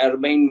40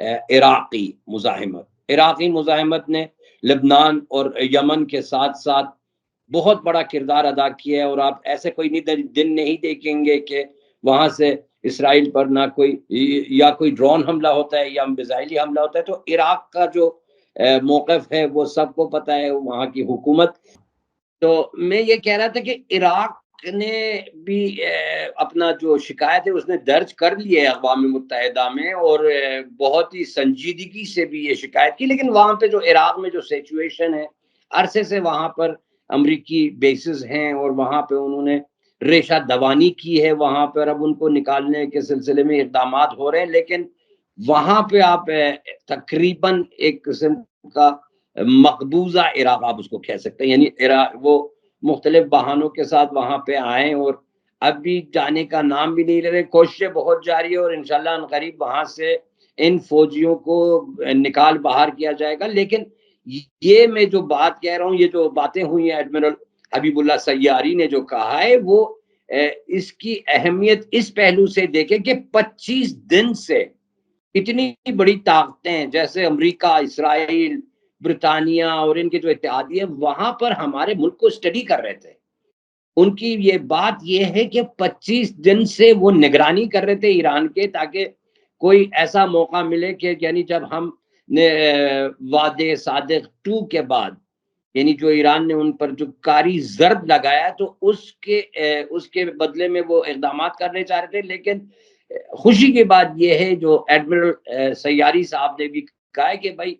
عراقی مزاحمت نے لبنان اور یمن کے ساتھ ساتھ بہت بڑا کردار ادا کیا ہے، اور آپ ایسے کوئی دن نہیں دیکھیں گے کہ وہاں سے اسرائیل پر نہ کوئی ڈرون حملہ ہوتا ہے یا میزائلی حملہ ہوتا ہے۔ تو عراق کا جو موقف ہے وہ سب کو پتہ ہے، وہاں کی حکومت۔ تو میں یہ کہہ رہا تھا کہ عراق نے بھی اپنا جو شکایت ہے اس نے درج کر لی ہے اقوام متحدہ میں، اور بہت ہی سنجیدگی سے بھی یہ شکایت کی، لیکن وہاں پہ جو عراق میں جو سچویشن ہے، عرصے سے وہاں پر امریکی بیسز ہیں اور وہاں پہ انہوں نے ریشہ دوانی کی ہے، وہاں پر اب ان کو نکالنے کے سلسلے میں اقدامات ہو رہے ہیں، لیکن وہاں پہ آپ تقریباً ایک قسم کا مقبوضہ عراق آپ اس کو کہہ سکتے ہیں، یعنی عراق وہ مختلف بہانوں کے ساتھ وہاں پہ آئیں اور اب بھی جانے کا نام بھی نہیں لے رہے۔ کوششیں بہت جاری ہے اور انشاءاللہ عنقریب وہاں سے ان فوجیوں کو نکال باہر کیا جائے گا۔ لیکن یہ میں جو بات کہہ رہا ہوں، یہ جو باتیں ہوئی ہیں ایڈمرل حبیب اللہ سیاری نے جو کہا ہے، وہ اس کی اہمیت اس پہلو سے دیکھیں کہ 25 دن سے اتنی بڑی طاقتیں جیسے امریکہ، اسرائیل، برطانیہ اور ان کے جو اتحادی ہیں وہاں پر ہمارے ملک کو اسٹڈی کر رہے تھے۔ ان کی یہ بات یہ ہے کہ 25 دن سے وہ نگرانی کر رہے تھے ایران کے، تاکہ کوئی ایسا موقع ملے کہ یعنی جب ہم نے وعدے صادق 2 کے بعد، یعنی جو ایران نے ان پر جو کاری ضرب لگایا تو اس کے بدلے میں وہ اقدامات کرنے چاہ رہے تھے۔ لیکن خوشی کی بات یہ ہے جو ایڈمرل سیاری صاحب نے بھی کہا ہے کہ بھائی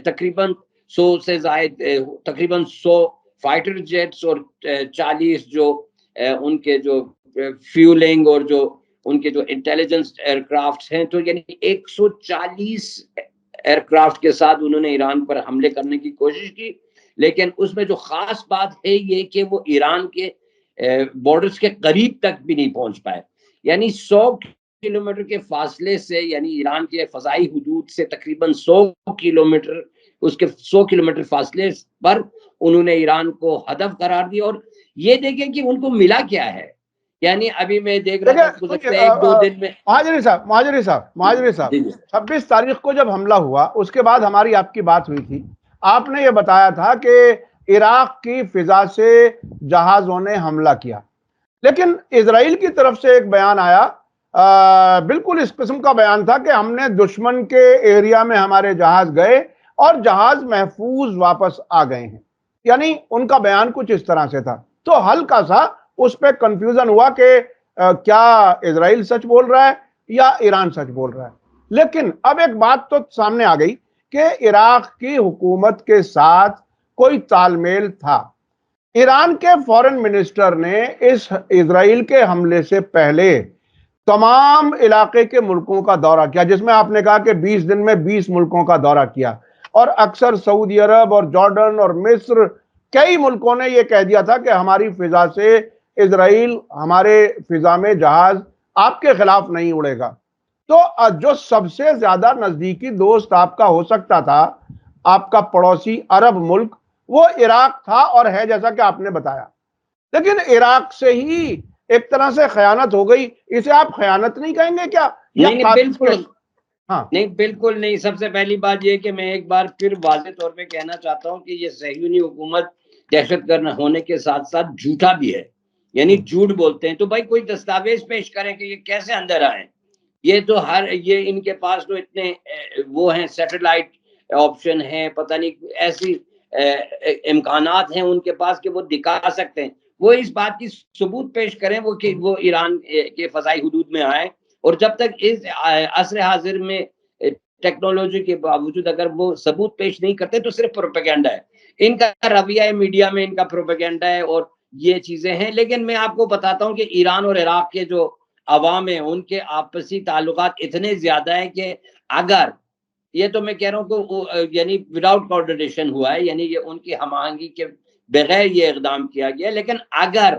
تقریباً 100 سے زائد تقریباً 100 فائٹر جیٹس اور 40 جو ان کے جو فیولنگ اور جو ان کے جو انٹیلیجنس ایئرکرافٹ ہیں، تو یعنی 140 ایئرکرافٹ کے ساتھ انہوں نے ایران پر حملے کرنے کی کوشش کی۔ لیکن اس میں جو خاص بات ہے یہ کہ وہ ایران کے بارڈرز کے قریب تک بھی نہیں پہنچ پائے، یعنی 100 کلومیٹر کے فاصلے سے، یعنی ایران کے فضائی حدود سے تقریباً 100 کلومیٹر، اس کے 100 کلومیٹر فاصلے پر انہوں نے ایران کو ہدف قرار دیا۔ اور یہ دیکھیں کہ ان کو ملا کیا ہے، یعنی ابھی میں دیکھ رہا تھا گزشتہ 1-2 دن میں مہاجری صاحب 26 تاریخ کو جب حملہ ہوا اس کے بعد ہماری آپ کی بات ہوئی تھی، آپ نے یہ بتایا تھا کہ عراق کی فضا سے جہازوں نے حملہ کیا، لیکن اسرائیل کی طرف سے ایک بیان آیا، بالکل اس قسم کا بیان تھا کہ ہم نے دشمن کے ایریا میں ہمارے جہاز گئے اور جہاز محفوظ واپس آ گئے ہیں، یعنی ان کا بیان کچھ اس طرح سے تھا۔ تو ہلکا سا اس پہ کنفیوژن ہوا کہ کیا اسرائیل سچ بول رہا ہے یا ایران سچ بول رہا ہے۔ لیکن اب ایک بات تو سامنے آ گئی کہ عراق کی حکومت کے ساتھ کوئی تال میل تھا۔ ایران کے فورن منسٹر نے اس اسرائیل کے حملے سے پہلے تمام علاقے کے ملکوں کا دورہ کیا، جس میں آپ نے کہا کہ 20 دن میں 20 ملکوں کا دورہ کیا، اور اکثر سعودی عرب اور جارڈن اور مصر، کئی ملکوں نے یہ کہہ دیا تھا کہ ہماری فضا سے اسرائیل، ہمارے فضا میں جہاز آپ کے خلاف نہیں اڑے گا۔ تو جو سب سے زیادہ نزدیکی دوست آپ کا ہو سکتا تھا، آپ کا پڑوسی عرب ملک، وہ عراق تھا اور ہے جیسا کہ آپ نے بتایا، لیکن عراق سے ہی ایک طرح سے خیانت ہو گئی۔ اسے آپ خیانت نہیں کہیں گے کیا؟ نہیں بالکل نہیں، بالکل نہیں۔ سب سے پہلی بات یہ کہ میں ایک بار پھر واضح طور پہ کہنا چاہتا ہوں کہ یہ صہیونی حکومت دہشت گرد ہونے کے ساتھ ساتھ جھوٹا بھی ہے، یعنی جھوٹ بولتے ہیں۔ تو بھائی کوئی دستاویز پیش کریں کہ یہ کیسے اندر آئے۔ یہ تو یہ ان کے پاس تو اتنے وہ ہیں، سیٹلائٹ آپشن ہے، پتہ نہیں ایسی امکانات ہیں ان کے پاس کہ وہ دکھا سکتے ہیں۔ وہ اس بات کی ثبوت پیش کریں کہ وہ ایران کے فضائی حدود میں آئے، اور جب تک اس عصر حاضر میں ٹیکنالوجی کے باوجود اگر وہ ثبوت پیش نہیں کرتے تو صرف پروپیگنڈا ہے۔ ان کا رویہ میڈیا میں ان کا پروپیگنڈا ہے اور یہ چیزیں ہیں۔ لیکن میں آپ کو بتاتا ہوں کہ ایران اور عراق کے جو عوام ہیں ان کے آپسی تعلقات اتنے زیادہ ہیں کہ اگر یہ تو میں کہہ رہا ہوں کہ یعنی وداؤٹ کوآرڈینیشن ہوا ہے، یعنی یہ ان کی ہم آہنگی کے بغیر یہ اقدام کیا گیا، لیکن اگر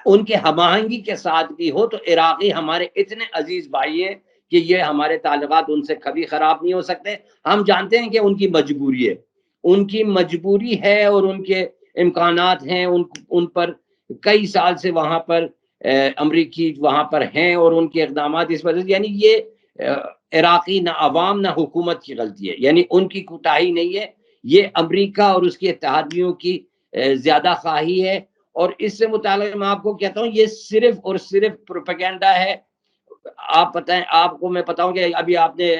ان کے ہم آہنگی کے ساتھ بھی ہو تو عراقی ہمارے اتنے عزیز بھائی ہیں کہ یہ ہمارے تعلقات ان سے کبھی خراب نہیں ہو سکتے۔ ہم جانتے ہیں کہ ان کی مجبوری ہے، ان کی مجبوری ہے اور ان کے امکانات ہیں، ان پر کئی سال سے وہاں پر امریکی وہاں پر ہیں اور ان کے اقدامات اس وجہ سے، یعنی یہ عراقی نہ عوام نہ حکومت کی غلطی ہے، یعنی ان کی کوتاہی نہیں ہے، یہ امریکہ اور اس کے اتحادیوں کی زیادہ خواہی ہے۔ اور اس سے متعلق میں آپ کو کہتا ہوں یہ صرف اور صرف پروپیگنڈا ہے۔ آپ بتائیں، آپ کو میں بتاؤں کہ ابھی آپ نے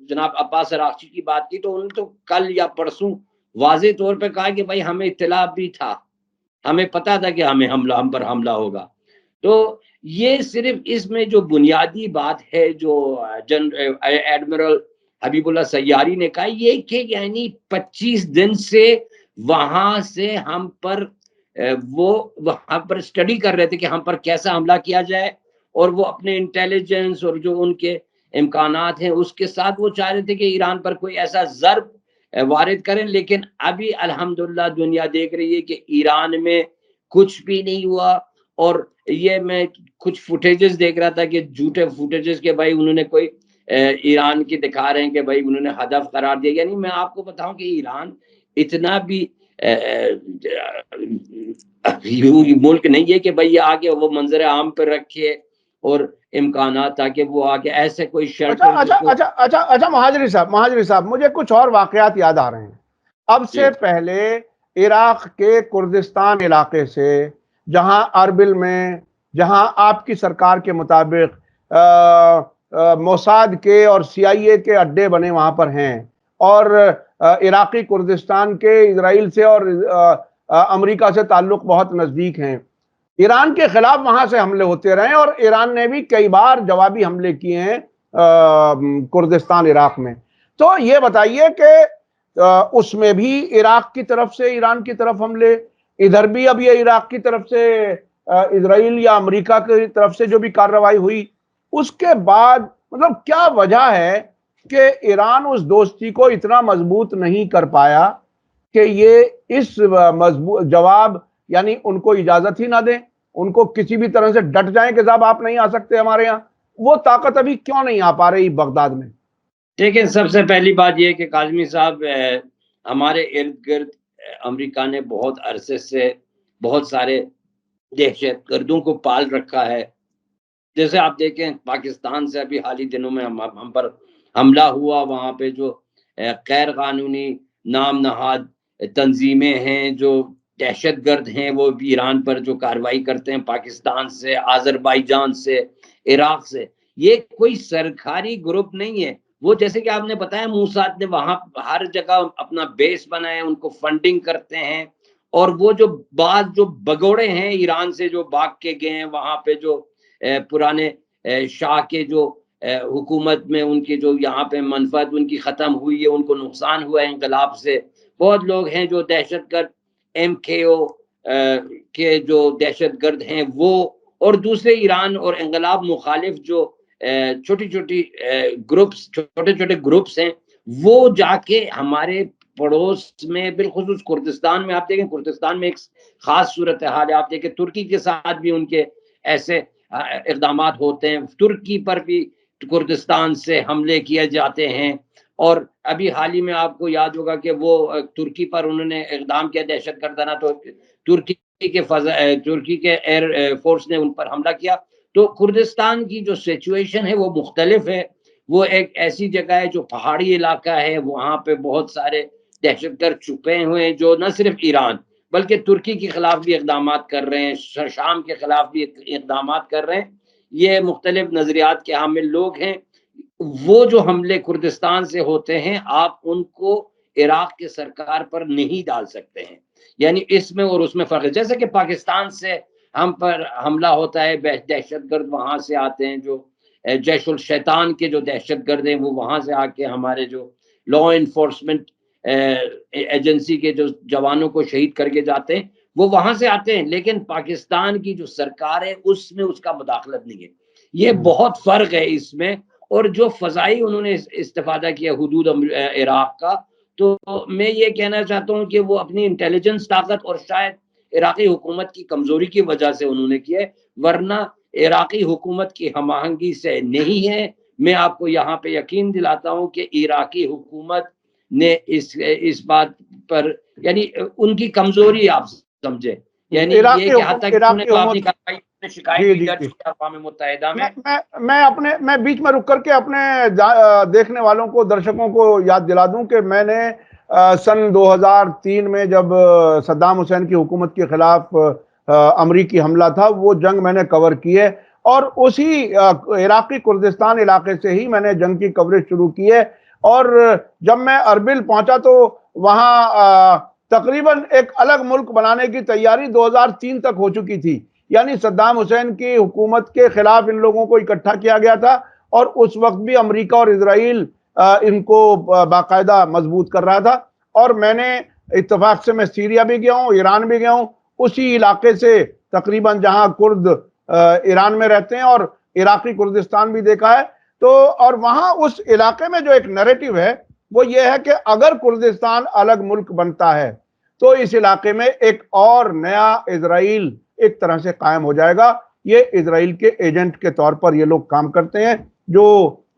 جناب عباس عراقچی کی بات کی، تو انہوں نے تو کل یا پرسوں واضح طور پہ کہا کہ بھائی ہمیں اطلاع بھی تھا، ہمیں پتا تھا کہ ہم پر حملہ ہوگا۔ تو یہ صرف اس میں جو بنیادی بات ہے جو ایڈمرل حبیب اللہ سیاری نے کہا، یہ کہ یعنی 25 دن سے وہاں سے ہم پر وہ وہاں پر اسٹڈی کر رہے تھے کہ ہم پر کیسا حملہ کیا جائے، اور وہ اپنے انٹیلیجنس اور جو ان کے امکانات ہیں اس کے ساتھ وہ چاہ رہے تھے کہ ایران پر کوئی ایسا ضرب وارد کریں۔ لیکن ابھی الحمدللہ دنیا دیکھ رہی ہے کہ ایران میں کچھ بھی نہیں ہوا۔ اور یہ میں کچھ فوٹیجز دیکھ رہا تھا کہ جھوٹے فوٹیجز کے بھائی انہوں نے کوئی ایران کی دکھا رہے ہیں کہ بھائی انہوں نے ہدف قرار دیا۔ یعنی میں آپ کو بتاؤں کہ ایران اتنا بھی ملک نہیں ہے کہ بھائی آگے وہ منظر عام پر رکھے اور امکانات تاکہ وہ آگے ایسے کوئی شیلٹر۔ اچھا مہاجری صاحب مجھے کچھ اور واقعات یاد آ رہے ہیں۔ اب سے پہلے عراق کے کردستان علاقے سے، جہاں اربل میں، جہاں آپ کی سرکار کے مطابق موساد کے اور سی آئی اے کے اڈے بنے وہاں پر ہیں، اور عراقی کردستان کے اسرائیل سے اور امریکہ سے تعلق بہت نزدیک ہیں، ایران کے خلاف وہاں سے حملے ہوتے رہے، اور ایران نے بھی کئی بار جوابی حملے کیے ہیں کردستان عراق میں۔ تو یہ بتائیے کہ اس میں بھی عراق کی طرف سے ایران کی طرف حملے، ادھر بھی اب یہ عراق کی طرف سے اسرائیل یا امریکہ کی طرف سے جو بھی کارروائی ہوئی، اس کے بعد مطلب کیا وجہ ہے کہ ایران اس دوستی کو اتنا مضبوط نہیں کر پایا کہ یہ اس مضبوط جواب، یعنی ان کو اجازت ہی نہ دیں، ان کو کسی بھی طرح سے ڈٹ جائیں کہ صاحب آپ نہیں آ سکتے ہمارے یہاں، وہ طاقت ابھی کیوں نہیں آ پا رہی بغداد میں؟ دیکھیں، سب سے پہلی بات یہ کہ کاظمی صاحب، ہمارے ارد گرد امریکہ نے بہت عرصے سے بہت سارے دہشت گردوں کو پال رکھا ہے۔ جیسے آپ دیکھیں پاکستان سے ابھی حالی دنوں میں ہم پر حملہ ہوا، وہاں پہ جو غیر قانونی نام نہاد تنظیمیں ہیں جو دہشت گرد ہیں، وہ بھی ایران پر جو کارروائی کرتے ہیں، پاکستان سے، آذربائیجان سے، عراق سے، یہ کوئی سرکاری گروپ نہیں ہے۔ وہ جیسے کہ آپ نے بتایا موساد نے وہاں ہر جگہ اپنا بیس بنایا، ان کو فنڈنگ کرتے ہیں، اور وہ جو بعض جو بگوڑے ہیں ایران سے جو بھاگ کے گئے ہیں، وہاں پہ جو پرانے شاہ کے جو حکومت میں ان کی جو یہاں پہ منفعت ان کی ختم ہوئی ہے، ان کو نقصان ہوا ہے انقلاب سے، بہت لوگ ہیں جو دہشت گرد ایم کے او کے جو دہشت گرد ہیں وہ، اور دوسرے ایران اور انقلاب مخالف جو چھوٹی چھوٹی چھوٹے چھوٹے گروپس ہیں، وہ جا کے ہمارے پڑوس میں بالخصوص کردستان میں، آپ دیکھیں کردستان میں ایک خاص صورتحال ہے، آپ دیکھیں ترکی کے ساتھ بھی ان کے ایسے اقدامات ہوتے ہیں، ترکی پر بھی کردستان سے حملے کیے جاتے ہیں۔ اور ابھی حال ہی میں آپ کو یاد ہوگا کہ وہ ترکی پر انہوں نے اقدام کیا دہشت گردانہ، تو ترکی کے ایئر فورس نے ان پر حملہ کیا۔ تو کردستان کی جو سچویشن ہے وہ مختلف ہے، وہ ایک ایسی جگہ ہے جو پہاڑی علاقہ ہے، وہاں پہ بہت سارے دہشت گرد چھپے ہوئے ہیں جو نہ صرف ایران بلکہ ترکی کے خلاف بھی اقدامات کر رہے ہیں، شام کے خلاف بھی اقدامات کر رہے ہیں۔ یہ مختلف نظریات کے حامل لوگ ہیں۔ وہ جو حملے کردستان سے ہوتے ہیں، آپ ان کو عراق کے سرکار پر نہیں ڈال سکتے ہیں، یعنی اس میں اور اس میں فرق ہے۔ جیسے کہ پاکستان سے ہم پر حملہ ہوتا ہے، دہشت گرد وہاں سے آتے ہیں، جو جیش الشیطان کے جو دہشت گرد ہیں وہ وہاں سے آ کے ہمارے جو لا انفورسمنٹ ایجنسی کے جو جوانوں کو شہید کر کے جاتے ہیں وہ وہاں سے آتے ہیں، لیکن پاکستان کی جو سرکار ہے اس میں اس کا مداخلت نہیں ہے۔ یہ بہت فرق ہے اس میں۔ اور جو فضائی انہوں نے استفادہ کیا حدود عراق کا، تو میں یہ کہنا چاہتا ہوں کہ وہ اپنی انٹیلیجنس طاقت اور شاید عراقی حکومت کی کمزوری کی وجہ سے انہوں نے کیا ہے، ورنہ عراقی حکومت کی ہم آہنگی سے نہیں ہے۔ میں آپ کو یہاں پہ یقین دلاتا ہوں کہ عراقی حکومت نے اس بات پر، یعنی ان کی کمزوری آپ سمجھے، یعنی یہ کہ حتیٰ کہ انہوں نے اپنی کارروائی شکایت جی بھی جی درج جی، کی اقوام متحدہ میں. میں بیچ میں رک کر کے اپنے دیکھنے والوں کو، درشکوں کو یاد دلا دوں کہ میں نے سن 2003 میں جب صدام حسین کی حکومت کے خلاف امریکی حملہ تھا، وہ جنگ میں نے کور کی ہے، اور اسی عراقی کردستان علاقے سے ہی میں نے جنگ کی کوریج شروع کی ہے. اور جب میں اربل پہنچا تو وہاں تقریباً ایک الگ ملک بنانے کی تیاری 2003 تک ہو چکی تھی. یعنی صدام حسین کی حکومت کے خلاف ان لوگوں کو اکٹھا کیا گیا تھا، اور اس وقت بھی امریکہ اور اسرائیل ان کو باقاعدہ مضبوط کر رہا تھا. اور میں نے اتفاق سے میں سیریا بھی گیا ہوں، ایران بھی گیا ہوں، اسی علاقے سے تقریباً جہاں کرد ایران میں رہتے ہیں، اور عراقی کردستان بھی دیکھا ہے. تو اور وہاں اس علاقے میں جو ایک نیریٹو ہے وہ یہ ہے کہ اگر کردستان الگ ملک بنتا ہے تو اس علاقے میں ایک اور نیا اسرائیل ایک طرح سے قائم ہو جائے گا. یہ اسرائیل کے ایجنٹ کے طور پر یہ لوگ کام کرتے ہیں، جو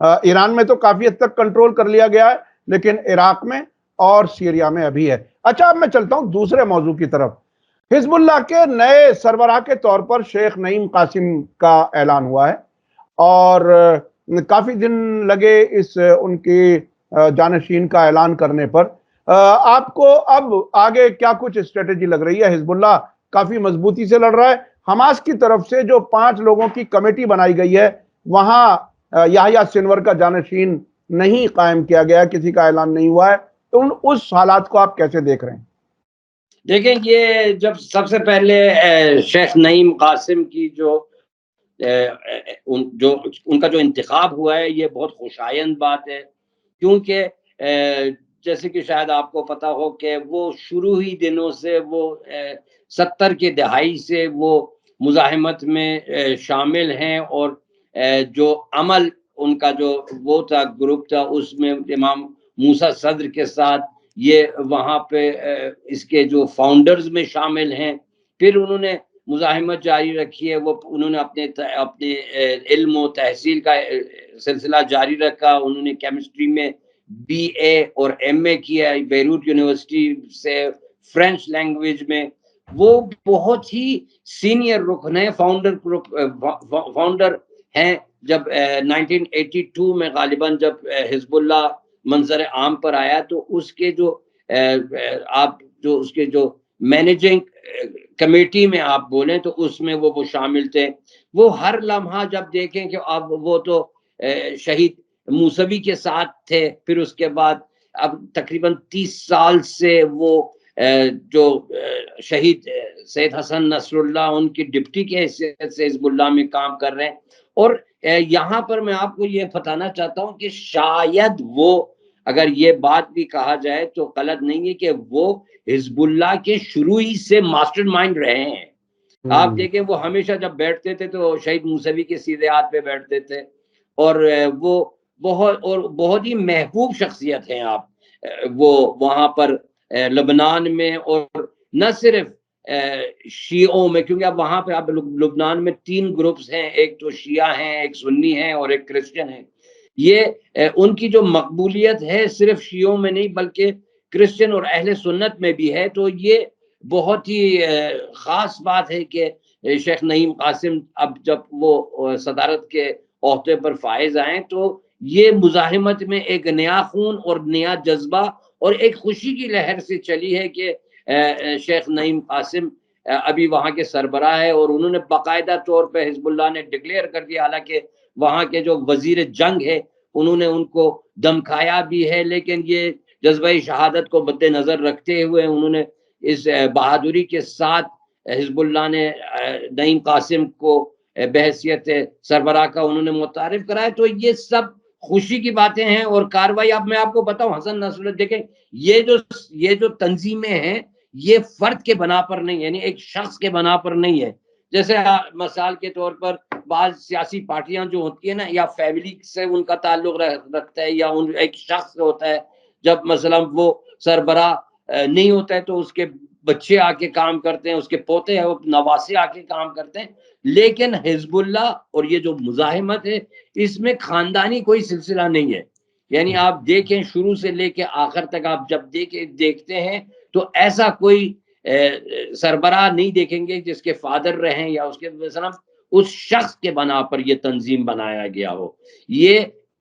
ایران میں تو کافی حد تک کنٹرول کر لیا گیا ہے، لیکن عراق میں اور سیریا میں ابھی ہے. اچھا، اب میں چلتا ہوں دوسرے موضوع کی طرف. حزب اللہ کے نئے سربراہ کے طور پر شیخ نعیم قاسم کا اعلان ہوا ہے، اور کافی دن لگے اس ان کی جانشین کا اعلان کرنے پر. آپ کو اب آگے کیا کچھ اسٹریٹجی لگ رہی ہے؟ حزب اللہ کافی مضبوطی سے لڑ رہا ہے. حماس کی طرف سے جو 5 لوگوں کی کمیٹی بنائی گئی ہے، وہاں یحییٰ سنور کا جانشین نہیں قائم کیا گیا، کسی کا اعلان نہیں ہوا ہے. تو اس حالات کو آپ کیسے دیکھ رہے ہیں؟ دیکھیں، یہ جب سب سے پہلے شیخ نعیم قاسم کی جو ان کا جو انتخاب ہوا ہے، یہ بہت خوشائند بات ہے، کیونکہ جیسے کہ شاید آپ کو پتا ہو کہ وہ شروع ہی دنوں سے، وہ 70 کی دہائی سے وہ مزاحمت میں شامل ہیں، اور جو عمل ان کا جو وہ تھا، گروپ تھا، اس میں امام موسیٰ صدر کے ساتھ یہ وہاں پہ اس کے جو فاؤنڈرز میں شامل ہیں. پھر انہوں نے مزاحمت جاری رکھی ہے، وہ انہوں نے اپنے علم و تحصیل کا سلسلہ جاری رکھا. انہوں نے کیمسٹری میں BA اور MA کیا بیروت یونیورسٹی سے، فرینچ لینگویج میں. وہ بہت ہی سینئر رکن ہیں، فاؤنڈر ہیں. جب 1982 میں غالباً جب حزب اللہ منظر عام پر آیا، تو اس کے جو اس کے جو مینیجنگ کمیٹی میں آپ بولیں تو اس میں وہ شامل تھے. وہ ہر لمحہ جب دیکھیں کہ اب وہ تو شہید موسوی کے ساتھ تھے، پھر اس کے بعد اب تقریباً 30 سال سے وہ جو شہید سید حسن نصر اللہ، ان کی ڈپٹی کے حیثیت سے حزب اللہ میں کام کر رہے ہیں. اور یہاں پر میں آپ کو یہ بتانا چاہتا ہوں کہ شاید وہ، اگر یہ بات بھی کہا جائے تو غلط نہیں ہے، کہ وہ حزب اللہ کے شروع ہی سے ماسٹر مائنڈ رہے ہیں. آپ دیکھیں، وہ ہمیشہ جب بیٹھتے تھے تو شہید موسوی کے سیدھے ہاتھ پہ بیٹھتے تھے، اور وہ بہت ہی محبوب شخصیت ہیں. آپ وہ وہاں پر لبنان میں، اور نہ صرف شیعوں میں، کیونکہ اب وہاں پہ اب لبنان میں 3 گروپس ہیں، ایک تو شیعہ ہیں، ایک سنی ہیں، اور ایک کرسچن ہیں. یہ ان کی جو مقبولیت ہے صرف شیعوں میں نہیں بلکہ کرسچن اور اہل سنت میں بھی ہے. تو یہ بہت ہی خاص بات ہے کہ شیخ نعیم قاسم اب جب وہ صدارت کے عہدے پر فائز آئیں، تو یہ مزاحمت میں ایک نیا خون اور نیا جذبہ اور ایک خوشی کی لہر سے چلی ہے کہ شیخ نعیم قاسم ابھی وہاں کے سربراہ ہے. اور انہوں نے باقاعدہ طور پہ حزب اللہ نے ڈکلیئر کر دیا، حالانکہ وہاں کے جو وزیر جنگ ہے انہوں نے ان کو دمکایا بھی ہے، لیکن یہ جذبہ شہادت کو مد نظر رکھتے ہوئے انہوں نے اس بہادری کے ساتھ حزب اللہ نے نعیم قاسم کو بحیثیت سربراہ کا انہوں نے متعارف کرایا. تو یہ سب خوشی کی باتیں ہیں. اور کاروائی، اب میں آپ کو بتاؤں، حسن نصر اللہ، دیکھیں یہ جو تنظیمیں ہیں، یہ فرد کے بنا پر نہیں، یعنی ایک شخص کے بنا پر نہیں ہے. جیسے مثال کے طور پر بعض سیاسی پارٹیاں جو ہوتی ہیں نا، یا فیملی سے ان کا تعلق رکھتا ہے، یا ایک شخص ہوتا ہے. جب مثلا وہ سربراہ نہیں ہوتا ہے تو اس کے بچے آ کے کام کرتے ہیں، اس کے پوتے ہیں، وہ نواسے آ کے کام کرتے ہیں. لیکن حزب اللہ اور یہ جو مزاحمت ہے، اس میں خاندانی کوئی سلسلہ نہیں ہے. یعنی آپ دیکھیں شروع سے لے کے آخر تک، آپ جب دیکھتے ہیں تو ایسا کوئی سربراہ نہیں دیکھیں گے جس کے فادر رہیں، یا اس کے مثلا اس شخص کے بنا پر یہ تنظیم بنایا گیا ہو. یہ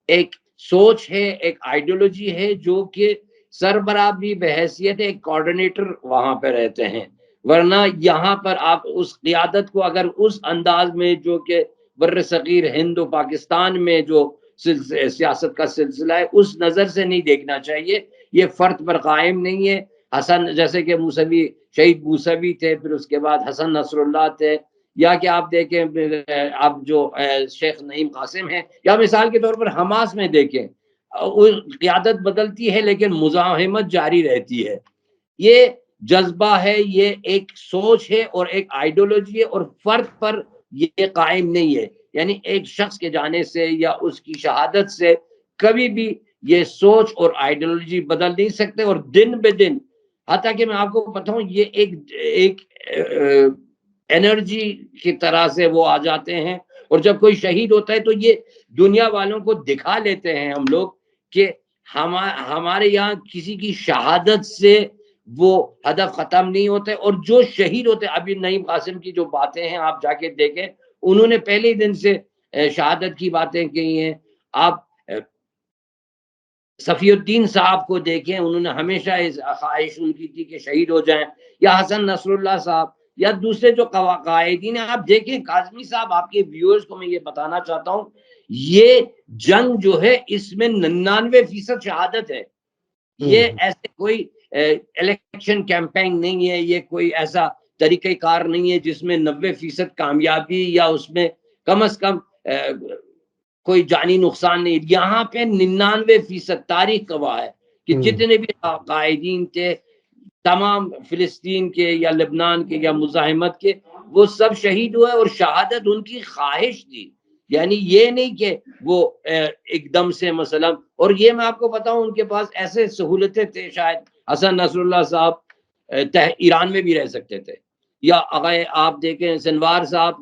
ایک سوچ ہے، ایک آئیڈیولوجی ہے جو کہ سربراہ بھی بحیثیت ایک کوارڈینیٹر وہاں پہ رہتے ہیں. ورنہ یہاں پر آپ اس قیادت کو اگر اس انداز میں جو کہ بر صغیر ہند و پاکستان میں جو سیاست کا سلسلہ ہے اس نظر سے نہیں دیکھنا چاہیے. یہ فرد پر قائم نہیں ہے. حسن جیسے کہ موسوی، شہید موسوی تھے، پھر اس کے بعد حسن نصر اللہ تھے، یا کہ آپ دیکھیں اب جو شیخ نعیم قاسم ہیں، یا مثال کے طور پر حماس میں دیکھیں، قیادت بدلتی ہے لیکن مزاحمت جاری رہتی ہے. یہ جذبہ ہے، یہ ایک سوچ ہے اور ایک آئیڈیولوجی ہے، اور فرد پر یہ قائم نہیں ہے. یعنی ایک شخص کے جانے سے یا اس کی شہادت سے کبھی بھی یہ سوچ اور آئیڈیولوجی بدل نہیں سکتے. اور دن بہ دن، حتیٰ کہ میں آپ کو بتاؤں، یہ ایک انرجی کی طرح سے وہ آ جاتے ہیں. اور جب کوئی شہید ہوتا ہے تو یہ دنیا والوں کو دکھا لیتے ہیں ہم لوگ کہ ہمارے یہاں کسی کی شہادت سے وہ ہدف ختم نہیں ہوتے. اور جو شہید ہوتے، ابھی نعیم قاسم کی جو باتیں ہیں آپ جا کے دیکھیں، انہوں نے پہلے دن سے شہادت کی باتیں کی ہیں. آپ صفی الدین صاحب کو دیکھیں، انہوں نے ہمیشہ خواہش ان کی تھی کہ شہید ہو جائیں. یا حسن نصر اللہ صاحب یا دوسرے جو قائدین ہیں، آپ دیکھیں. کاظمی صاحب، آپ کے ویورز کو میں یہ بتانا چاہتا ہوں، یہ جنگ جو ہے اس میں 99% شہادت ہے. یہ ایسے کوئی الیکشن کیمپین نہیں ہے، یہ کوئی ایسا طریقہ کار نہیں ہے جس میں 90% کامیابی یا اس میں کم از کم کوئی جانی نقصان نہیں. یہاں پہ 99% تاریخ گواہ ہے کہ جتنے بھی قائدین تھے، تمام فلسطین کے یا لبنان کے یا مزاحمت کے، وہ سب شہید ہوئے. اور شہادت ان کی خواہش تھی، یعنی یہ نہیں کہ وہ ایک دم سے مثلا. اور یہ میں آپ کو بتاؤں، ان کے پاس ایسے سہولتیں تھے، شاید حسن نصر اللہ صاحب ایران میں بھی رہ سکتے تھے، یا اگر آپ دیکھیں سنوار صاحب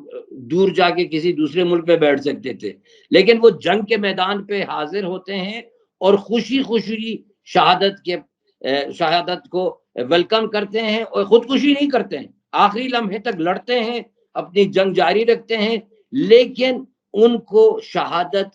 دور جا کے کسی دوسرے ملک پہ بیٹھ سکتے تھے. لیکن وہ جنگ کے میدان پہ حاضر ہوتے ہیں اور خوشی خوشی شہادت کو ویلکم کرتے ہیں، اور خودکشی نہیں کرتے ہیں، آخری لمحے تک لڑتے ہیں، اپنی جنگ جاری رکھتے ہیں. لیکن ان کو شہادت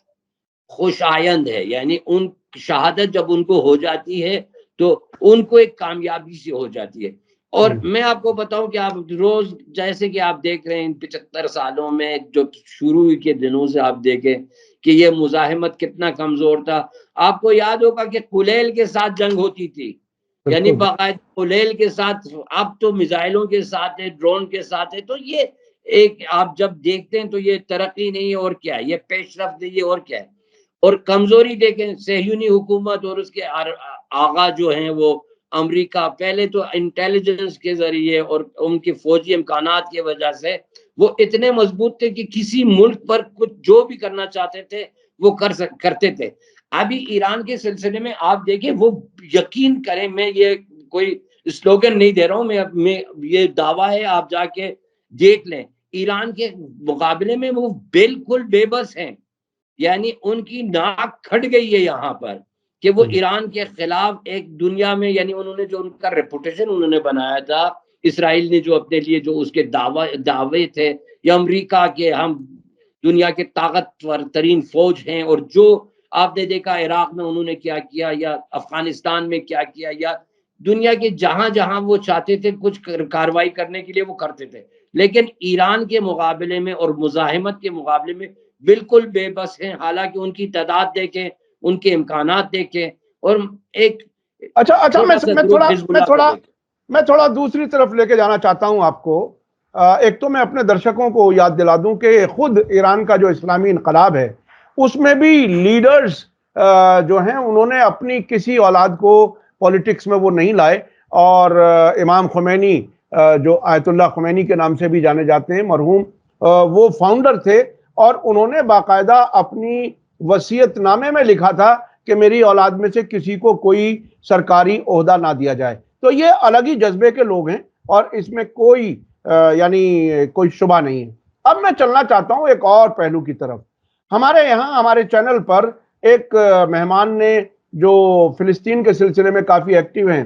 خوش آئند ہے. یعنی ان شہادت جب ان کو ہو جاتی ہے تو ان کو ایک کامیابی سے ہو جاتی ہے. اور میں آپ کو بتاؤں کہ آپ روز جیسے کہ آپ دیکھ رہے ہیں 75 سالوں میں جو شروع کے دنوں سے آپ دیکھیں کہ یہ مزاحمت کتنا کمزور تھا. آپ کو یاد ہوگا کہ قلیل کے ساتھ جنگ ہوتی تھی، یعنی باقاعدہ قلیل کے ساتھ. اب تو میزائلوں کے ساتھ ہے، ڈرون کے ساتھ ہے. تو یہ ایک آپ جب دیکھتے ہیں تو یہ ترقی نہیں ہے اور کیا ہے، یہ پیش رفت نہیں ہے اور کیا ہے. اور کمزوری دیکھیں صہیونی حکومت اور اس کے آغا جو ہیں وہ امریکہ، پہلے تو انٹیلیجنس کے ذریعے اور ان کی فوجی امکانات کی وجہ سے وہ اتنے مضبوط تھے کہ کسی ملک پر کچھ جو بھی کرنا چاہتے تھے وہ کرتے تھے. ابھی ایران کے سلسلے میں آپ دیکھیں، وہ یقین کریں، میں یہ کوئی سلوگن نہیں دے رہا ہوں، میں یہ دعویٰ ہے، آپ جا کے دیکھ لیں، ایران کے مقابلے میں وہ بالکل بے بس ہیں. یعنی ان کی ناک کھٹ گئی ہے یہاں پر کہ وہ ایران کے خلاف ایک دنیا میں، یعنی انہوں نے جو ان کا ریپوٹیشن انہوں نے بنایا تھا، اسرائیل نے جو اپنے لیے جو اس کے دعوے تھے، یا امریکہ کے ہم دنیا کے طاقتور ترین فوج ہیں، اور جو آپ نے دیکھا عراق میں انہوں نے کیا کیا، یا افغانستان میں کیا کیا، یا دنیا کے جہاں جہاں وہ چاہتے تھے کچھ کارروائی کرنے کے لیے وہ کرتے تھے. لیکن ایران کے مقابلے میں اور مزاحمت کے مقابلے میں بالکل بے بس ہیں. حالانکہ ان کی تعداد دیکھیں، ان کے امکانات دیکھیں، اور ایک اچھا میں تھوڑا دوسری طرف لے کے جانا چاہتا ہوں آپ کو. ایک تو میں اپنے درشکوں کو یاد دلا دوں کہ خود ایران کا جو اسلامی انقلاب ہے اس میں بھی لیڈرز جو ہیں انہوں نے اپنی کسی اولاد کو پولیٹکس میں وہ نہیں لائے. اور امام خمینی جو آیت اللہ خمینی کے نام سے بھی جانے جاتے ہیں، مرحوم، وہ فاؤنڈر تھے، اور انہوں نے باقاعدہ اپنی وصیت نامے میں لکھا تھا کہ میری اولاد میں سے کسی کو کوئی سرکاری عہدہ نہ دیا جائے. تو یہ الگ ہی جذبے کے لوگ ہیں اور اس میں کوئی کوئی شبہ نہیں ہے. اب میں چلنا چاہتا ہوں ایک اور پہلو کی طرف. ہمارے یہاں ہمارے چینل پر ایک مہمان نے جو فلسطین کے سلسلے میں کافی ایکٹیو ہیں،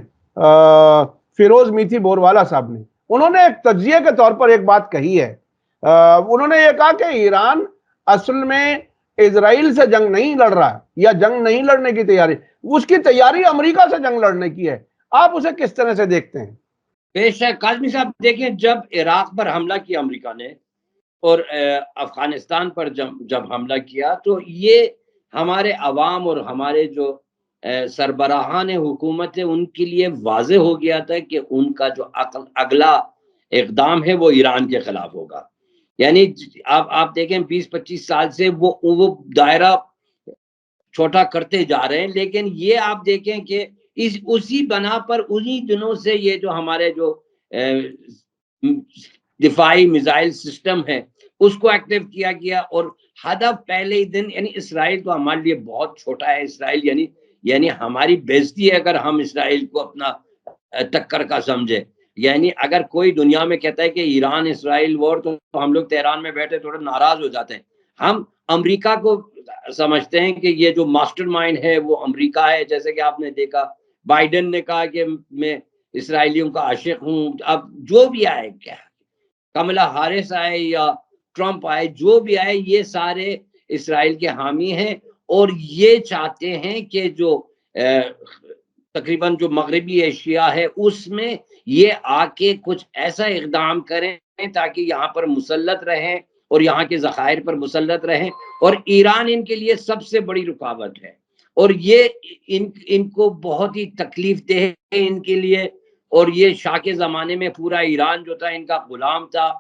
فیروز میتھی بوروالا صاحب نے، انہوں نے ایک تجزیے کے طور پر ایک بات کہی ہے. انہوں نے یہ کہا کہ ایران اصل میں اسرائیل سے جنگ نہیں لڑ رہا ہے یا جنگ نہیں لڑنے کی تیاری، اس کی تیاری امریکہ سے جنگ لڑنے کی ہے. آپ اسے کس طرح سے دیکھتے ہیں؟ بے شک کاظمی صاحب دیکھیں، جب عراق پر حملہ کیا امریکہ نے اور افغانستان پر جب حملہ کیا تو یہ ہمارے عوام اور ہمارے جو سربراہان حکومت ہے ان کے لیے واضح ہو گیا تھا کہ ان کا جو اگلا اقدام ہے وہ ایران کے خلاف ہوگا. یعنی آپ دیکھیں 20-25 سال سے وہ دائرہ چھوٹا کرتے جا رہے ہیں، لیکن یہ آپ دیکھیں کہ اسی بنا پر انہی دنوں سے یہ جو ہمارے جو دفاعی میزائل سسٹم ہے اس کو ایکٹیو کیا گیا. اور ہدف پہلے ہی دن، یعنی اسرائیل تو ہمارے لیے بہت چھوٹا ہے، اسرائیل یعنی ہماری بےزتی ہے اگر ہم اسرائیل کو اپنا ٹکر کا سمجھے. یعنی اگر کوئی دنیا میں کہتا ہے کہ ایران اسرائیل وار، تو ہم لوگ تہران میں بیٹھے تھوڑا ناراض ہو جاتے ہیں. ہم امریکہ کو سمجھتے ہیں کہ یہ جو ماسٹر مائنڈ ہے وہ امریکہ ہے. جیسے کہ آپ نے دیکھا بائیڈن نے کہا کہ میں اسرائیلیوں کا عاشق ہوں. اب جو بھی آئے، کیا کملا ہارس آئے یا ٹرمپ آئے، جو بھی آئے، یہ سارے اسرائیل کے حامی ہیں اور یہ چاہتے ہیں کہ جو تقریباً جو مغربی ایشیا ہے اس میں یہ آ کے کچھ ایسا اقدام کریں تاکہ یہاں پر مسلط رہیں اور یہاں کے ذخائر پر مسلط رہیں. اور ایران ان کے لیے سب سے بڑی رکاوٹ ہے اور یہ ان کو بہت ہی تکلیف دہ ہے ان کے لیے. اور یہ شاہ کے زمانے میں پورا ایران جو تھا ان کا غلام تھا.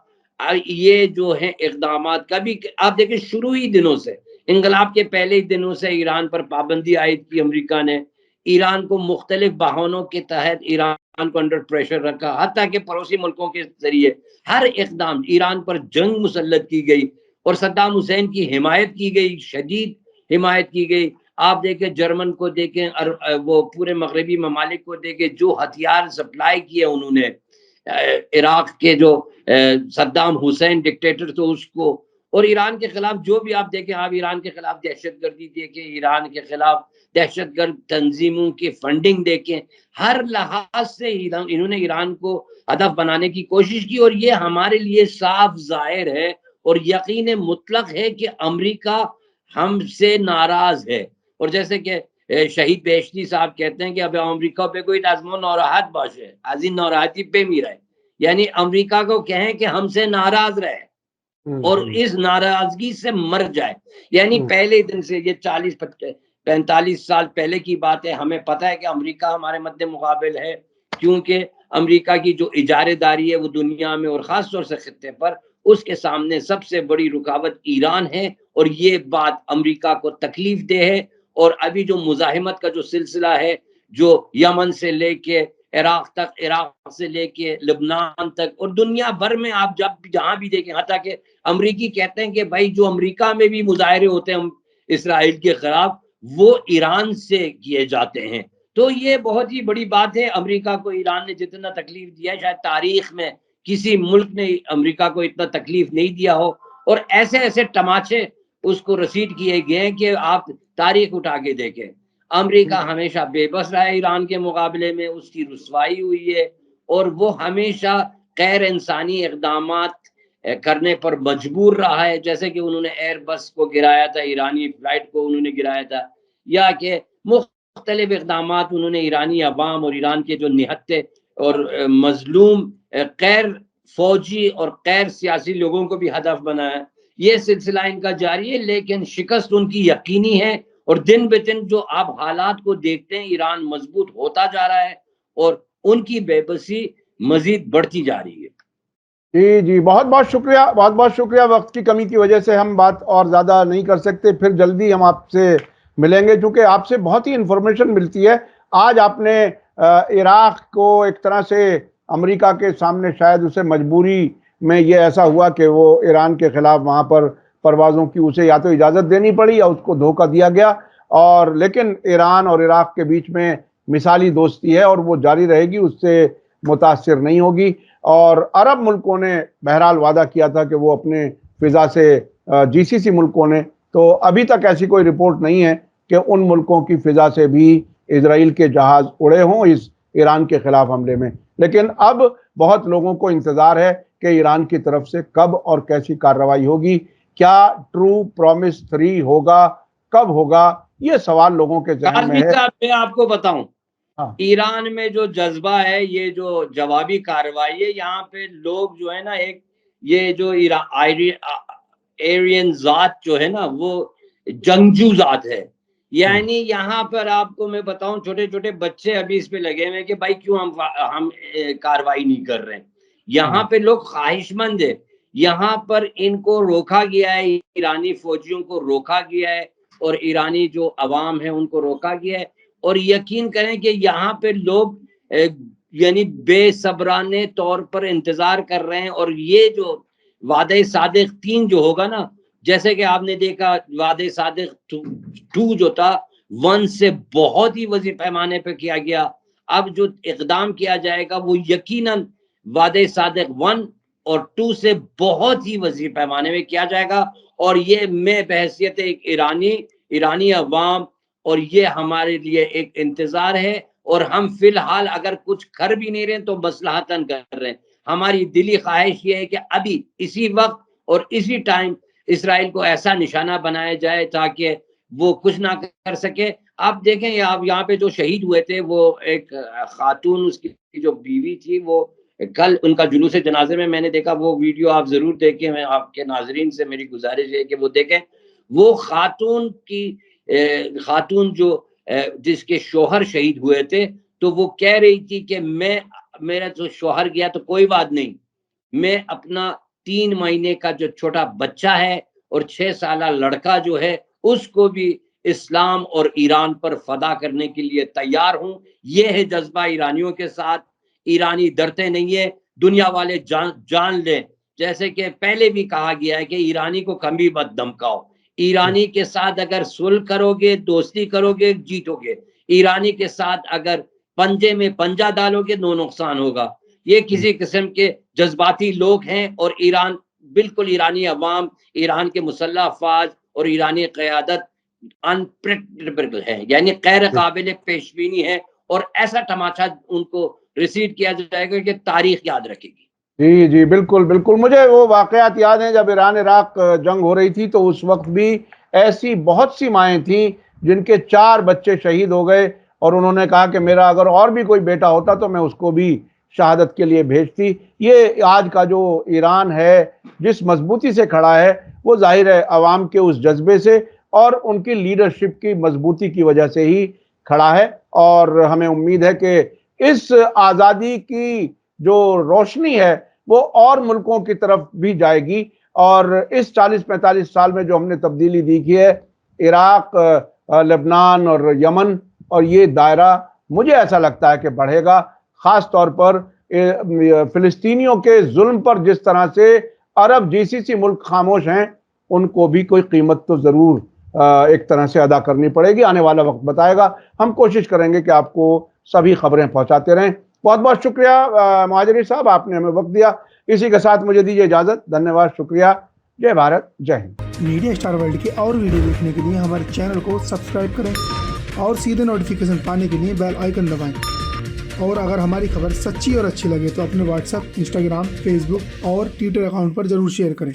یہ جو ہیں اقدامات کبھی آپ دیکھیں شروع ہی دنوں سے، انقلاب کے پہلے ہی دنوں سے ایران پر پابندی عائد کی امریکہ نے. ایران کو مختلف بہانوں کے تحت ایران کو انڈر پریشر رکھا، حتیٰ کہ پڑوسی ملکوں کے ذریعے ہر اقدام ایران پر جنگ مسلط کی گئی اور صدام حسین کی حمایت کی گئی، شدید حمایت کی گئی. آپ دیکھیں جرمن کو دیکھیں، وہ پورے مغربی ممالک کو دیکھیں جو ہتھیار سپلائی کیے انہوں نے عراق کے جو صدام حسین ڈکٹیٹر تو اس کو. اور ایران کے خلاف جو بھی آپ دیکھیں، آپ ایران کے خلاف دہشت گردی دیکھیں، ایران کے خلاف دہشت گرد تنظیموں کی فنڈنگ دیکھیں، ہر لحاظ سے انہوں نے ایران کو ہدف بنانے کی کوشش کی. اور یہ ہمارے لیے صاف ظاہر ہے اور یقین مطلق ہے کہ امریکہ ہم سے ناراض ہے. اور جیسے کہ شہید بہشتی صاحب کہتے ہیں کہ اب امریکہ پہ کوئی نظم و نوراحت باشه از این ناراحتی پہ میرے، یعنی امریکہ کو کہیں کہ ہم سے ناراض رہے اور اس ناراضگی سے مر جائے. یعنی پہلے دن سے یہ 40-45 سال پہلے کی بات ہے. ہمیں پتہ ہے کہ امریکہ ہمارے مد مقابل ہے، کیونکہ امریکہ کی جو اجارے داری ہے وہ دنیا میں اور خاص طور سے خطے پر، اس کے سامنے سب سے بڑی رکاوٹ ایران ہے. اور یہ بات امریکہ کو تکلیف دہ ہے. اور ابھی جو مزاحمت کا جو سلسلہ ہے، جو یمن سے لے کے عراق تک، عراق سے لے کے لبنان تک، اور دنیا بھر میں آپ جہاں بھی دیکھیں، حتیٰ کہ امریکی کہتے ہیں کہ بھائی جو امریکہ میں بھی مظاہرے ہوتے ہیں اسرائیل کے خلاف وہ ایران سے کیے جاتے ہیں. تو یہ بہت ہی بڑی بات ہے. امریکہ کو ایران نے جتنا تکلیف دیا ہے شاید تاریخ میں کسی ملک نے امریکہ کو اتنا تکلیف نہیں دیا ہو. اور ایسے ایسے تماچے اس کو رسید کیے گئے ہیں کہ آپ تاریخ اٹھا کے دیکھیں. امریکہ ہمیشہ بے بس رہا ہے ایران کے مقابلے میں، اس کی رسوائی ہوئی ہے اور وہ ہمیشہ غیر انسانی اقدامات کرنے پر مجبور رہا ہے. جیسے کہ انہوں نے ایئر بس کو گرایا تھا، ایرانی فلائٹ کو انہوں نے گرایا تھا، یا کہ مختلف اقدامات انہوں نے ایرانی عوام اور ایران کے جو نہتے اور مظلوم غیر فوجی اور غیر سیاسی لوگوں کو بھی ہدف بنایا. یہ سلسلہ ان کا جاری ہے، لیکن شکست ان کی یقینی ہے. اور دن بہ دن جو آپ حالات کو دیکھتے ہیں، ایران مضبوط ہوتا جا رہا ہے اور ان کی بے بسی مزید بڑھتی جا رہی ہے. جی بہت بہت شکریہ، بہت بہت شکریہ. وقت کی کمی کی وجہ سے ہم بات اور زیادہ نہیں کر سکتے، پھر جلدی ہم آپ سے ملیں گے کیونکہ آپ سے بہت ہی انفارمیشن ملتی ہے. آج آپ نے عراق کو ایک طرح سے امریکہ کے سامنے شاید اسے مجبوری میں یہ ایسا ہوا کہ وہ ایران کے خلاف وہاں پر پروازوں کی اسے یا تو اجازت دینی پڑی یا اس کو دھوکہ دیا گیا. اور لیکن ایران اور عراق کے بیچ میں مثالی دوستی ہے اور وہ جاری رہے گی، اس سے متاثر نہیں ہوگی. اور عرب ملکوں نے بہرحال وعدہ کیا تھا کہ وہ اپنے فضا سے GCC ملکوں نے، تو ابھی تک ایسی کوئی رپورٹ نہیں ہے کہ ان ملکوں کی فضا سے بھی اسرائیل کے جہاز اڑے ہوں اس ایران کے خلاف حملے میں. لیکن اب بہت لوگوں کو انتظار ہے کہ ایران کی طرف سے کب اور کیسی کارروائی ہوگی, کیا ٹرو پرومس 3 ہوگا, کب ہوگا, یہ سوال لوگوں کے ذہن میں ہے. میں آپ کو بتاؤں, ہاں ایران میں جو جذبہ ہے, یہ جو جوابی کارروائی ہے, یہاں پہ لوگ جو ہے نا, ایک یہ جو ایرین ذات جو ہے نا, وہ جنگجو ذات ہے. یعنی یہاں پر آپ کو میں بتاؤں, چھوٹے چھوٹے بچے ابھی اس پہ لگے ہوئے کہ بھائی کیوں ہم کارروائی نہیں کر رہے ہیں. یہاں پہ لوگ خواہش مند ہے, یہاں پر ان کو روکا گیا ہے, ایرانی فوجیوں کو روکا گیا ہے, اور ایرانی جو عوام ہے ان کو روکا گیا ہے. اور یقین کریں کہ یہاں پہ لوگ یعنی بے صبرانے طور پر انتظار کر رہے ہیں. اور یہ جو وعدہ صادق 3 جو ہوگا نا, جیسے کہ آپ نے دیکھا وعدہ صادق 2 جو تھا 1 سے بہت ہی وسیع پیمانے پہ کیا گیا. اب جو اقدام کیا جائے گا وہ یقیناً وعدہ صادق 1 اور 2 سے بہت ہی وسیع پیمانے میں کیا جائے گا. اور یہ میں بحیثیت ایک ایرانی عوام, اور یہ ہمارے لیے ایک انتظار ہے. اور ہم فی الحال اگر کچھ کر بھی نہیں رہے تو مصلحتاً کر رہے ہیں. ہماری دلی خواہش یہ ہے کہ ابھی اسی وقت اور اسی ٹائم اسرائیل کو ایسا نشانہ بنایا جائے تاکہ وہ کچھ نہ کر سکے. آپ دیکھیں آپ یہاں پہ جو شہید ہوئے تھے, وہ ایک خاتون, اس کی جو بیوی تھی, وہ کل ان کا جلوس جنازے میں نے دیکھا. وہ ویڈیو آپ ضرور دیکھیں, میں آپ کے ناظرین سے میری گزارش ہے کہ وہ دیکھیں. وہ خاتون جو جس کے شوہر شہید ہوئے تھے, تو وہ کہہ رہی تھی کہ میرا جو شوہر گیا تو کوئی بات نہیں, میں اپنا 3 مہینے کا جو چھوٹا بچہ ہے اور 6 سالہ لڑکا جو ہے اس کو بھی اسلام اور ایران پر فدا کرنے کے لیے تیار ہوں. یہ ہے جذبہ ایرانیوں کے ساتھ. ایرانی ڈرتے نہیں ہے, دنیا والے جان لیں. جیسے کہ پہلے بھی کہا گیا ہے کہ ایرانی کو کبھی مت دھمکاؤ. ایرانی کے ساتھ اگر صلح کرو گے, دوستی کرو گے, جیتو گے. ایرانی کے ساتھ اگر پنجے میں پنجہ ڈالو گے, نقصان ہوگا. یہ کسی قسم کے جذباتی لوگ ہیں, اور ایران بالکل, ایرانی عوام, ایران کے مسلح افواج اور ایرانی قیادت انپریڈکٹیبل ہے, یعنی غیر قابل پیش بینی ہے. اور ایسا تماشا ان کو ریسیٹ کیا جائے گا کہ تاریخ یاد رکھے گی. جی جی بالکل بالکل. مجھے وہ واقعات یاد ہیں جب ایران عراق جنگ ہو رہی تھی, تو اس وقت بھی ایسی بہت سی مائیں تھیں جن کے 4 بچے شہید ہو گئے, اور انہوں نے کہا کہ میرا اگر اور بھی کوئی بیٹا ہوتا تو میں اس کو بھی شہادت کے لیے بھیجتی. یہ آج کا جو ایران ہے جس مضبوطی سے کھڑا ہے, وہ ظاہر ہے عوام کے اس جذبے سے اور ان کی لیڈرشپ کی مضبوطی کی وجہ سے ہی کھڑا ہے. اور ہمیں امید ہے کہ اس آزادی کی جو روشنی ہے وہ اور ملکوں کی طرف بھی جائے گی. اور اس 40-45 سال میں جو ہم نے تبدیلی دیکھی ہے, عراق, لبنان اور یمن, اور یہ دائرہ مجھے ایسا لگتا ہے کہ بڑھے گا. خاص طور پر فلسطینیوں کے ظلم پر جس طرح سے عرب GCC ملک خاموش ہیں, ان کو بھی کوئی قیمت تو ضرور ایک طرح سے ادا کرنی پڑے گی. آنے والا وقت بتائے گا. ہم کوشش کریں گے کہ آپ کو سبھی خبریں پہنچاتے رہیں. بہت بہت شکریہ مہاجری صاحب, آپ نے ہمیں وقت دیا. اسی کے ساتھ مجھے دیجیے اجازت. دھنیہ واد, شکریہ. جے بھارت, جے ہند. میڈیا اسٹار ورلڈ کے اور ویڈیو دیکھنے کے لیے ہمارے چینل کو سبسکرائب کریں اور سیدھے نوٹیفیکیشن پانے کے لیے بیل آئیکن دبائیں. اور اگر ہماری خبر سچی اور اچھی لگے تو اپنے واٹس ایپ, انسٹاگرام, فیس بک اور ٹویٹر اکاؤنٹ پر ضرور شیئر کریں.